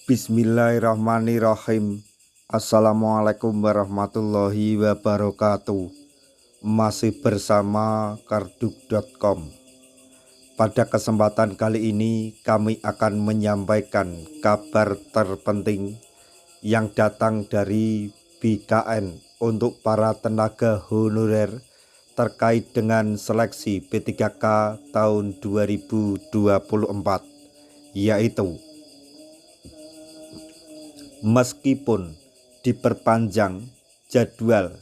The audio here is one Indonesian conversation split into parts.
Bismillahirrahmanirrahim. Assalamualaikum warahmatullahi wabarakatuh. Masih bersama karduk.com. Pada kesempatan kali ini kami akan menyampaikan kabar terpenting yang datang dari BKN untuk para tenaga honorer terkait dengan seleksi P3K tahun 2024, yaitu meskipun diperpanjang jadwal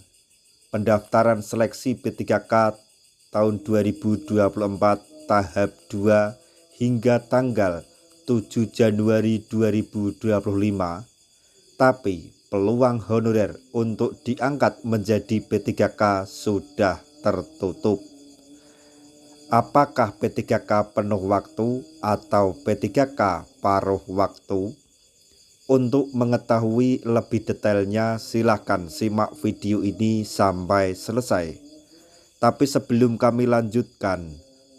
pendaftaran seleksi P3K tahun 2024 tahap 2 hingga tanggal 7 Januari 2025, tapi peluang honorer untuk diangkat menjadi P3K sudah tertutup. Apakah P3K penuh waktu atau P3K paruh waktu? Untuk mengetahui lebih detailnya, silahkan simak video ini sampai selesai. Tapi sebelum kami lanjutkan,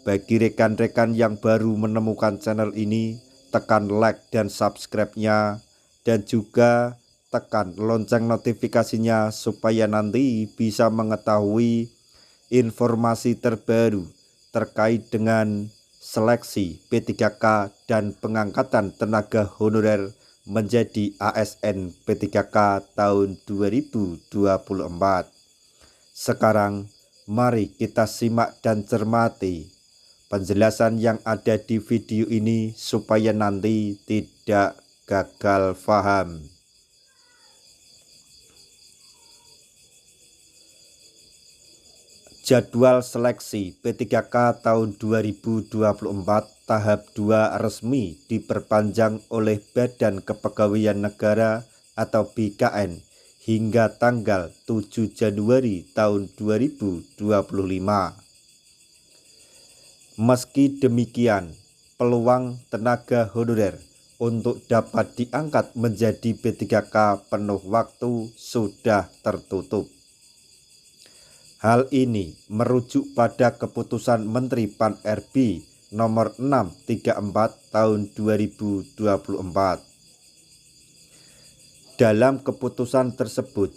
bagi rekan-rekan yang baru menemukan channel ini, tekan like dan subscribe-nya, dan juga tekan lonceng notifikasinya supaya nanti bisa mengetahui informasi terbaru terkait dengan seleksi P3K dan pengangkatan tenaga honorer menjadi ASN P3K tahun 2024. Sekarang mari kita simak dan cermati penjelasan yang ada di video ini supaya nanti tidak gagal paham. Jadwal seleksi P3K tahun 2024 tahap 2 resmi diperpanjang oleh Badan Kepegawaian Negara atau BKN hingga tanggal 7 Januari tahun 2025. Meski demikian, peluang tenaga honorer untuk dapat diangkat menjadi P3K penuh waktu sudah tertutup. Hal ini merujuk pada keputusan Menteri Pan-RB nomor 634 tahun 2024. Dalam keputusan tersebut,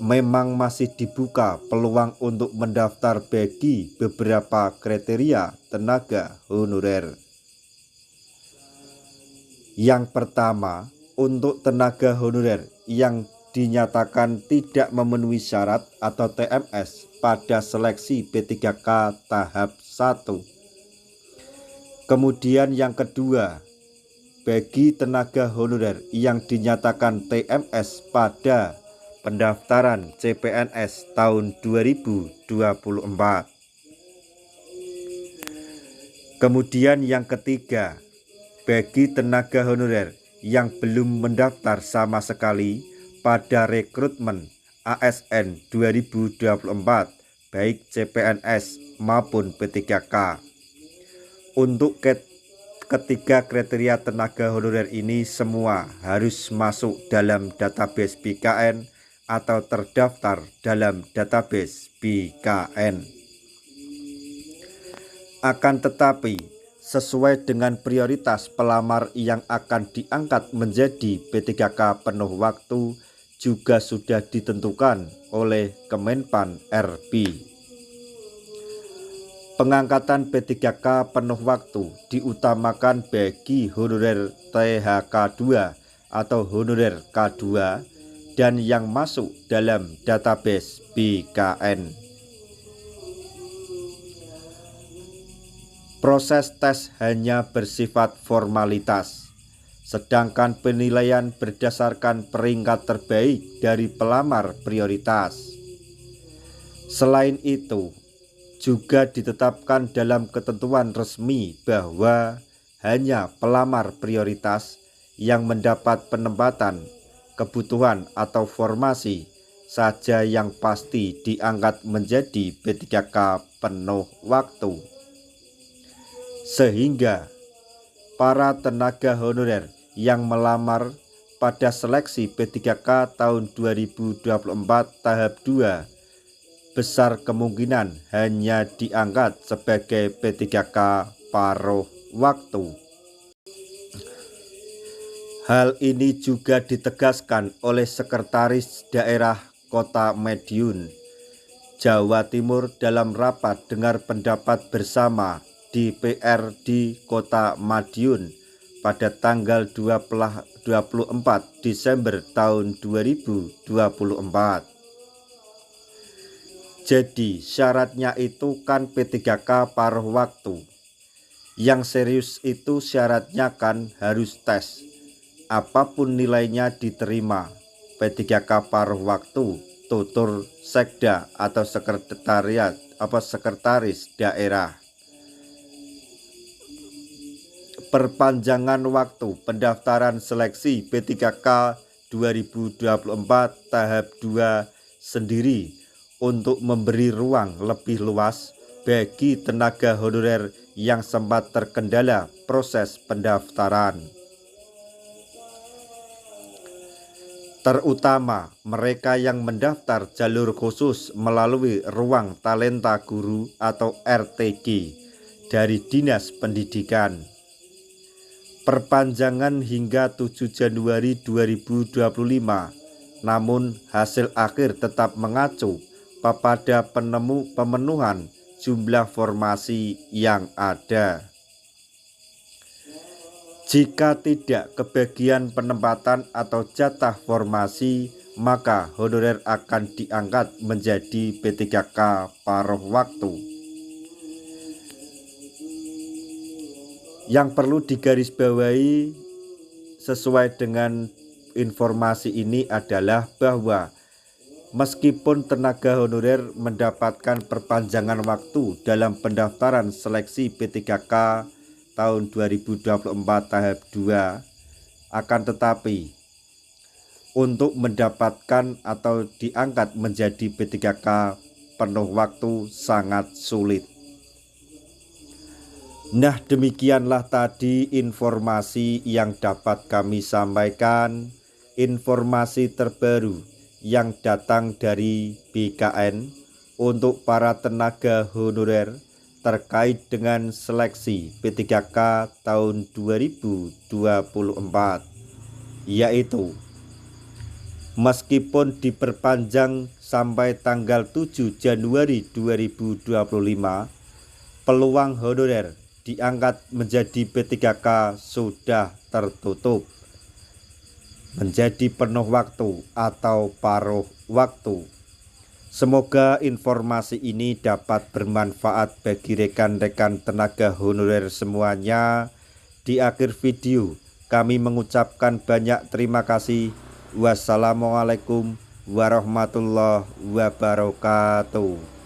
memang masih dibuka peluang untuk mendaftar bagi beberapa kriteria tenaga honorer. Yang pertama, untuk tenaga honorer yang dinyatakan tidak memenuhi syarat atau TMS pada seleksi P3K tahap 1. Kemudian yang kedua, bagi tenaga honorer yang dinyatakan TMS pada pendaftaran CPNS tahun 2024. Kemudian yang ketiga, bagi tenaga honorer yang belum mendaftar sama sekali pada rekrutmen ASN 2024 baik CPNS maupun P3K. Untuk ketiga kriteria tenaga honorer ini semua harus masuk dalam database BKN atau terdaftar dalam database BKN. Akan tetapi, sesuai dengan prioritas pelamar yang akan diangkat menjadi P3K penuh waktu juga sudah ditentukan oleh Kemenpan RB. Pengangkatan P3K penuh waktu diutamakan bagi honorer THK2 atau honorer K2 dan yang masuk dalam database BKN. Proses tes hanya bersifat formalitas, sedangkan penilaian berdasarkan peringkat terbaik dari pelamar prioritas. Selain itu, juga ditetapkan dalam ketentuan resmi bahwa hanya pelamar prioritas yang mendapat penempatan, kebutuhan atau formasi saja yang pasti diangkat menjadi P3K penuh waktu. Sehingga para tenaga honorer yang melamar pada seleksi P3K tahun 2024 tahap 2 besar kemungkinan hanya diangkat sebagai P3K paruh waktu. Hal ini juga ditegaskan oleh Sekretaris Daerah Kota Madiun, Jawa Timur dalam rapat dengar pendapat bersama DPRD Kota Madiun pada tanggal 24 Desember tahun 2024. Jadi syaratnya itu kan P3K paruh waktu. Yang serius itu syaratnya kan harus tes. Apapun nilainya diterima. P3K paruh waktu, tutur sekda atau sekretaris daerah. Perpanjangan waktu pendaftaran seleksi P3K 2024 tahap 2 sendiri untuk memberi ruang lebih luas bagi tenaga honorer yang sempat terkendala proses pendaftaran, terutama mereka yang mendaftar jalur khusus melalui ruang talenta guru atau RTG dari Dinas Pendidikan. Perpanjangan hingga 7 Januari 2025, namun hasil akhir tetap mengacu pada pemenuhan jumlah formasi yang ada. Jika tidak kebagian penempatan atau jatah formasi, maka honorer akan diangkat menjadi P3K paruh waktu. Yang perlu digarisbawahi sesuai dengan informasi ini adalah bahwa meskipun tenaga honorer mendapatkan perpanjangan waktu dalam pendaftaran seleksi P3K tahun 2024 tahap 2, akan tetapi untuk mendapatkan atau diangkat menjadi P3K penuh waktu sangat sulit. Nah, demikianlah tadi informasi yang dapat kami sampaikan, informasi terbaru yang datang dari BKN untuk para tenaga honorer terkait dengan seleksi P3K tahun 2024, yaitu meskipun diperpanjang sampai tanggal 7 Januari 2025, peluang honorer diangkat menjadi P3K sudah tertutup menjadi penuh waktu atau paruh waktu. Semoga informasi ini dapat bermanfaat bagi rekan-rekan tenaga honorer semuanya. Di akhir video kami mengucapkan banyak terima kasih. Wassalamualaikum warahmatullahi wabarakatuh.